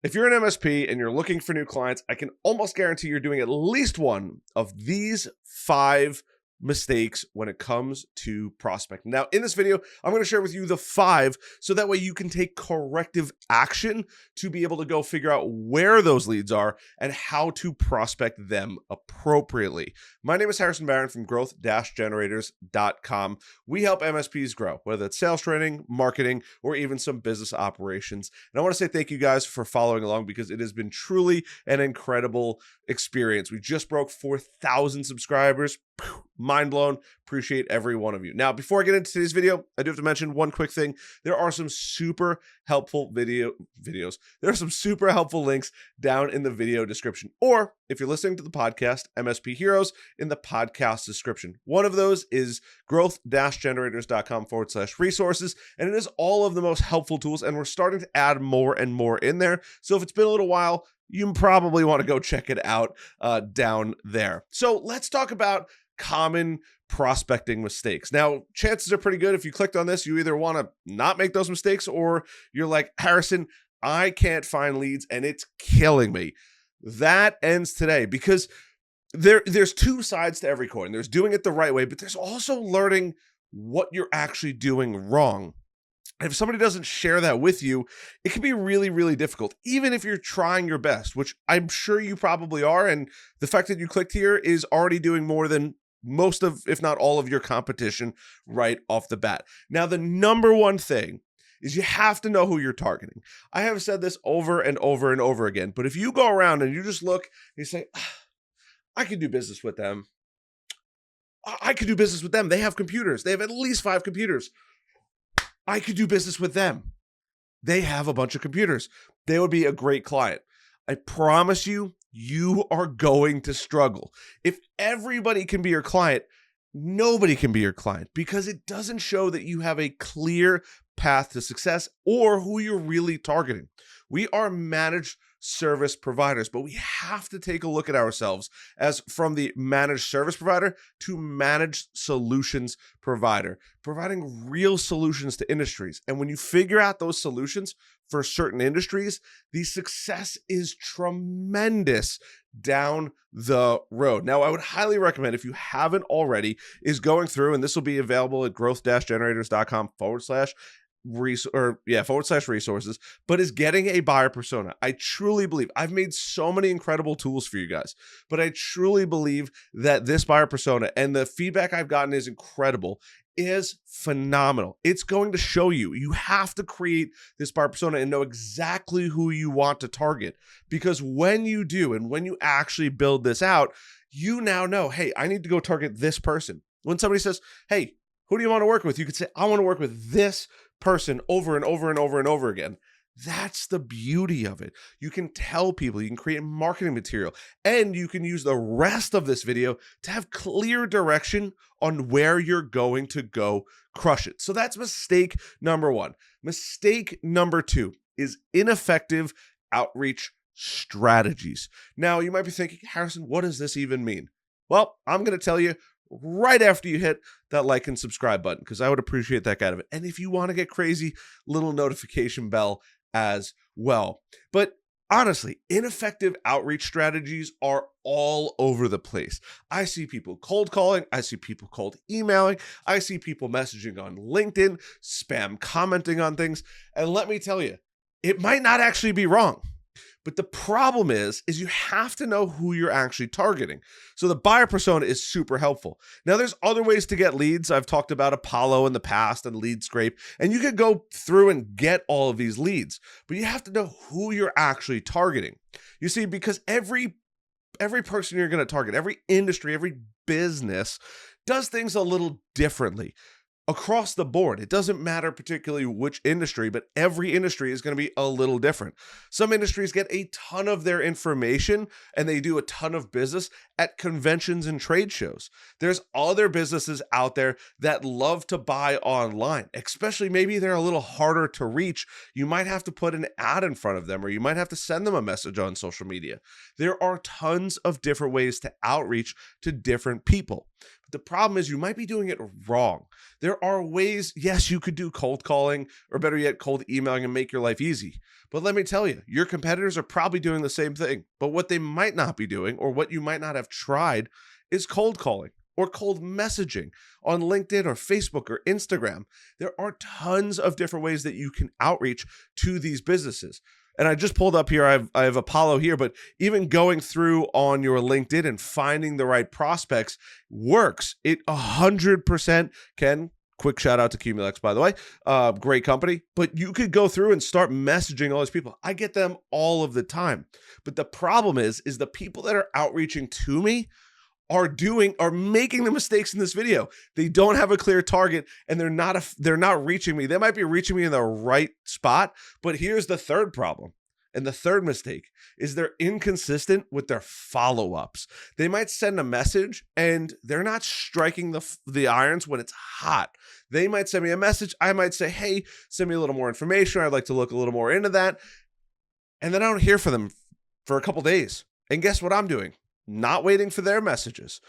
If you're an MSP and you're looking for new clients, I can almost guarantee you're doing at least one of these 5 mistakes when it comes to prospecting. Now, in this video, I'm going to share with you the 5 so that way you can take corrective action to be able to go figure out where those leads are and how to prospect them appropriately. My name is Harrison Barron from growth-generators.com. We help MSPs grow, whether it's sales training, marketing, or even some business operations. And I want to say thank you guys for following along because it has been truly an incredible experience. We just broke 4,000 subscribers. Mind blown. Appreciate every one of you. Now, before I get into today's video, I do have to mention one quick thing. There are some super helpful videos. There are some super helpful links down in the video description. Or if you're listening to the podcast, MSP Heroes, in the podcast description. One of those is growth-generators.com/resources. And it is all of the most helpful tools. And we're starting to add more and more in there. So if it's been a little while, you probably want to go check it out down there. So let's talk about common prospecting mistakes. Now, chances are pretty good if you clicked on this, you either want to not make those mistakes or you're like, Harrison, I can't find leads and it's killing me. That ends today because there's 2 sides to every coin. There's doing it the right way, but there's also learning what you're actually doing wrong. If somebody doesn't share that with you, it can be really, really difficult, even if you're trying your best, which I'm sure you probably are. And the fact that you clicked here is already doing more than most of, if not all of your competition right off the bat. Now, the number one thing is you have to know who you're targeting. I have said this over and over and over again, but if you go around and you just look and you say, I could do business with them. I could do business with them. They have computers. They have at least 5 computers. I could do business with them. They have a bunch of computers. They would be a great client. I promise you, you are going to struggle. If everybody can be your client, nobody can be your client because it doesn't show that you have a clear path to success or who you're really targeting. We are managed service providers, but we have to take a look at ourselves as from the managed service provider to managed solutions provider, providing real solutions to industries. And when you figure out those solutions for certain industries, the success is tremendous down the road. Now, I would highly recommend, if you haven't already, is going through, and this will be available at growth-generators.com/resources, but is getting a buyer persona. I truly believe I've made so many incredible tools for you guys, but I truly believe that this buyer persona and the feedback I've gotten is incredible, is phenomenal. It's going to show you. You have to create this buyer persona and know exactly who you want to target, because when you do, and when you actually build this out, you now know, hey, I need to go target this person. When somebody says, hey, who do you want to work with? You could say, I want to work with this person over and over and over and over again. That's the beauty of it. You can tell people, you can create marketing material, and you can use the rest of this video to have clear direction on where you're going to go crush it. So that's mistake number 1. Mistake number 2 is ineffective outreach strategies. Now, you might be thinking, Harrison, what does this even mean? Well, I'm going to tell you right after you hit that like and subscribe button, because I would appreciate that kind of it. And if you want to get crazy, little notification bell as well. But honestly, ineffective outreach strategies are all over the place. I see people cold calling. I see people cold emailing. I see people messaging on LinkedIn, spam commenting on things. And let me tell you, it might not actually be wrong. But the problem is you have to know who you're actually targeting. So the buyer persona is super helpful. Now, there's other ways to get leads. I've talked about Apollo in the past and Lead Scrape, and you could go through and get all of these leads, but you have to know who you're actually targeting. You see, because every person you're going to target, every industry, every business does things a little differently. Across the board. It doesn't matter particularly which industry, but every industry is going to be a little different. Some industries get a ton of their information and they do a ton of business at conventions and trade shows. There's other businesses out there that love to buy online, especially maybe they're a little harder to reach. You might have to put an ad in front of them, or you might have to send them a message on social media. There are tons of different ways to outreach to different people. The problem is you might be doing it wrong. There are ways, yes, you could do cold calling or better yet, cold emailing and make your life easy. But let me tell you, your competitors are probably doing the same thing. But what they might not be doing or what you might not have tried is cold calling or cold messaging on LinkedIn or Facebook or Instagram. There are tons of different ways that you can outreach to these businesses. And I just pulled up here, I have Apollo here, but even going through on your LinkedIn and finding the right prospects works. It 100% can. Quick shout out to Cumulex, by the way. Great company. But you could go through and start messaging all these people. I get them all of the time. But the problem is the people that are outreaching to me are making the mistakes in this video. They don't have a clear target and they're not reaching me. They might be reaching me in the right spot, but here's the third problem. And the third mistake is they're inconsistent with their follow-ups. They might send a message and they're not striking the irons when it's hot. They might send me a message. I might say, hey, send me a little more information. I'd like to look a little more into that. And then I don't hear from them for a couple days. And guess what I'm doing? Not waiting for their messages.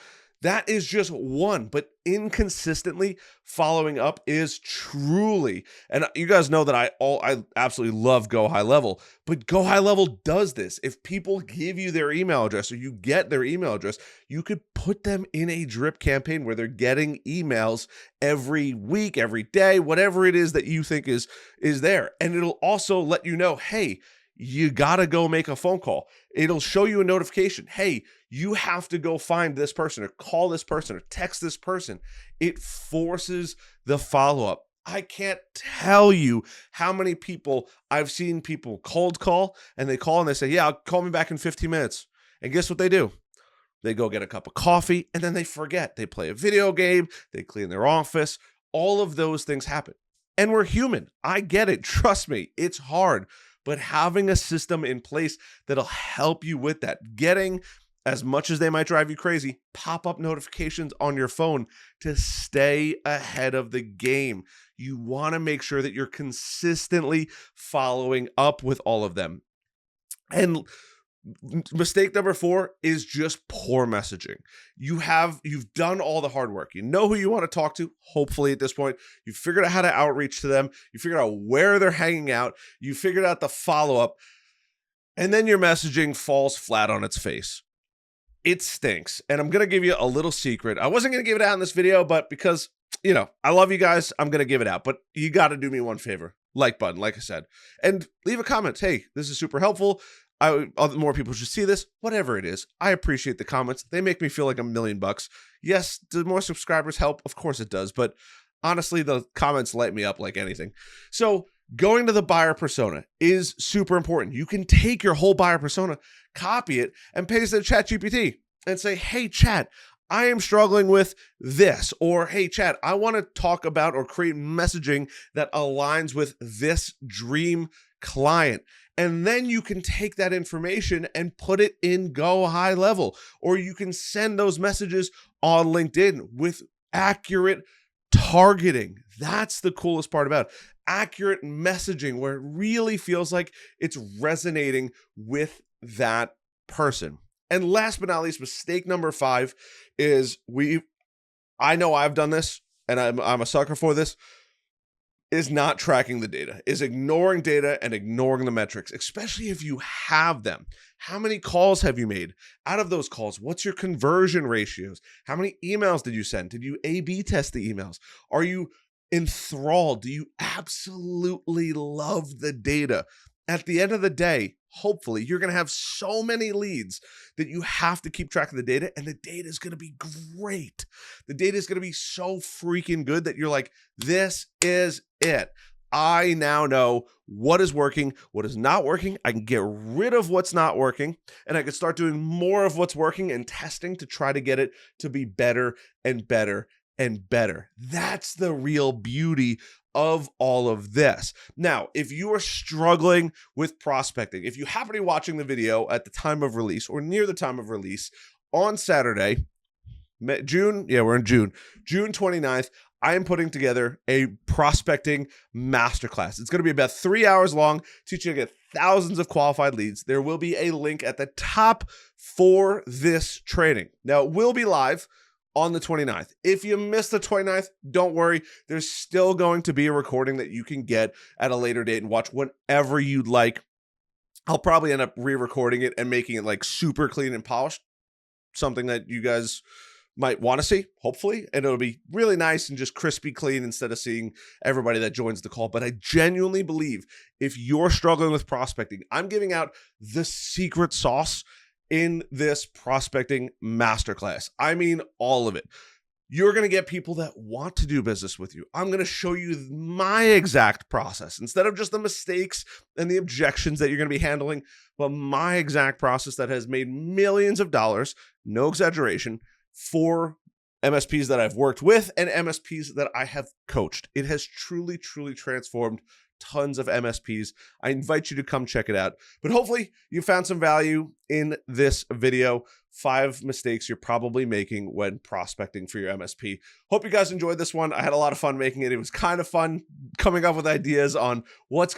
That is just one, but inconsistently following up is truly, and you guys know that I absolutely love Go High Level, but Go High Level does this. If people give you their email address or you get their email address, you could put them in a drip campaign where they're getting emails every week, every day, whatever it is that you think is there. And it'll also let you know, hey, you got to go make a phone call. It'll show you a notification. Hey, you have to go find this person or call this person or text this person. It forces the follow-up. I can't tell you how many people I've seen people cold call and they call and they say, yeah, call me back in 15 minutes. And guess what they do? They go get a cup of coffee and then they forget. They play a video game. They clean their office. All of those things happen. And we're human. I get it. Trust me. It's hard. But having a system in place that'll help you with that, getting, as much as they might drive you crazy, pop-up notifications on your phone to stay ahead of the game. You want to make sure that you're consistently following up with all of them. And mistake number 4 is just poor messaging. You've done all the hard work. You know who you want to talk to, hopefully at this point. You figured out how to outreach to them. You figured out where they're hanging out. You figured out the follow-up. And then your messaging falls flat on its face. It stinks. And I'm going to give you a little secret. I wasn't going to give it out in this video, but because, I love you guys, I'm going to give it out. But you got to do me one favor. Like button, like I said. And leave a comment. Hey, this is super helpful. More people should see this, whatever it is. I appreciate the comments. They make me feel like $1 million. Yes, do more subscribers help? Of course it does. But honestly, the comments light me up like anything. So going to the buyer persona is super important. You can take your whole buyer persona, copy it, and paste it in ChatGPT and say, hey, chat, I am struggling with this. Or, hey, chat, I want to talk about or create messaging that aligns with this dream client. And then you can take that information and put it in Go High Level, or you can send those messages on LinkedIn with accurate targeting. That's the coolest part about it. Accurate messaging where it really feels like it's resonating with that person. And last but not least, mistake number 5 is I know I've done this and I'm a sucker for this, is not tracking the data, is ignoring data and ignoring the metrics, especially if you have them. How many calls have you made? Out of those calls, what's your conversion ratios? How many emails did you send? Did you A/B test the emails? Are you enthralled? Do you absolutely love the data? At the end of the day, hopefully, you're going to have so many leads that you have to keep track of the data, and the data is going to be great. The data is going to be so freaking good that you're like, this is it. I now know what is working, what is not working. I can get rid of what's not working, and I can start doing more of what's working and testing to try to get it to be better and better and better. That's the real beauty of all of this. Now, if you are struggling with prospecting, if you happen to be watching the video at the time of release or near the time of release on Saturday, June 29th, I am putting together a prospecting masterclass. It's going to be about 3 hours long, teaching you to get thousands of qualified leads. There will be a link at the top for this training. Now, it will be live. on the 29th. If you missed the 29th, don't worry. There's still going to be a recording that you can get at a later date and watch whenever you'd like. I'll probably end up re-recording it and making it like super clean and polished, something that you guys might want to see, hopefully, and it'll be really nice and just crispy clean instead of seeing everybody that joins the call. But I genuinely believe if you're struggling with prospecting, I'm giving out the secret sauce in this prospecting masterclass. I mean, all of it. You're going to get people that want to do business with you. I'm going to show you my exact process instead of just the mistakes and the objections that you're going to be handling, but my exact process that has made millions of dollars, no exaggeration, for MSPs that I've worked with and MSPs that I have coached. It has truly, truly transformed tons of MSPs. I invite you to come check it out. But hopefully you found some value in this video. 5 mistakes you're probably making when prospecting for your MSP. Hope you guys enjoyed this one. I had a lot of fun making it. It was kind of fun coming up with ideas on what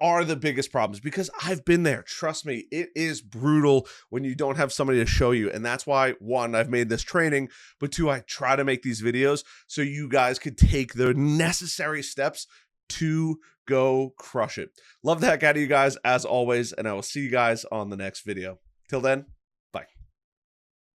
are the biggest problems, because I've been there. Trust me, it is brutal when you don't have somebody to show you. And that's why, 1, I've made this training, but 2, I try to make these videos so you guys could take the necessary steps to go crush it. Love the heck out of you guys as always, and I will see you guys on the next video. Till then,